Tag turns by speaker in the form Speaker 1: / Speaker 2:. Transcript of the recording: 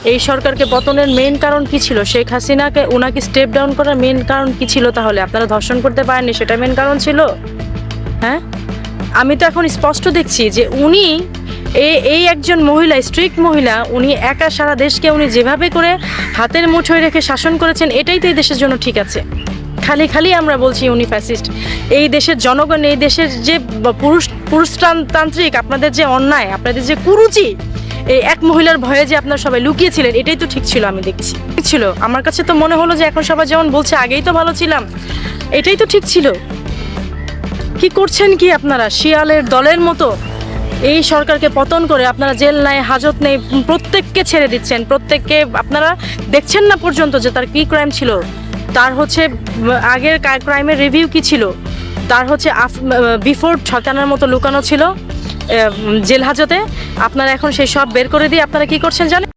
Speaker 1: এই সরকারকে পতনের মেইন কারণ কি ছিল? শেখ হাসিনাকে ওনাকে স্টেপ ডাউন করার মেইন কারণ কি ছিল? তাহলে আপনারা ধর্ষণ করতে পারেননি, সেটা মেইন কারণ ছিল? হ্যাঁ, আমি তো এখন স্পষ্ট দেখছি যে উনি এই একজন মহিলা, স্ট্রিক্ট মহিলা, উনি একা সারা দেশকে উনি যেভাবে করে হাতের মুঠোয় রেখে শাসন করেছেন, এটাই তো এই দেশের জন্য ঠিক আছে। খালি খালি আমরা বলছি উনি ফ্যাসিস্ট। এই দেশের জনগণ, এই দেশের যে পুরুষতান্ত্রিক আপনাদের যে অন্যায়, আপনাদের যে কুরুচি, এই এক মহিলার ভয়ে যে আপনারা সবাই লুকিয়েছিলেন, এটাই তো ঠিক ছিল। আমি দেখছি ঠিক ছিল। আমার কাছে তো মনে হলো যে এখন সবাই যেমন বলছে আগেই তো ভালো ছিলাম, এটাই তো ঠিক ছিল। কি করছেন কি আপনারা শিয়ালের দলের মতো? এই সরকারকে পতন করে আপনারা জেল নাই, হাজত নেই, প্রত্যেককে ছেড়ে দিচ্ছেন। প্রত্যেককে আপনারা দেখছেন না পর্যন্ত যে তার কি ক্রাইম ছিল, তার হচ্ছে আগের ক্রাইমের রিভিউ কি ছিল, তার হচ্ছে বিফোর ঠকানোর মতো লুকানো ছিল জেল হাজতে। আপনারা এখন সেই সব বের করে দিয়ে আপনারা কি করছেন জানেন?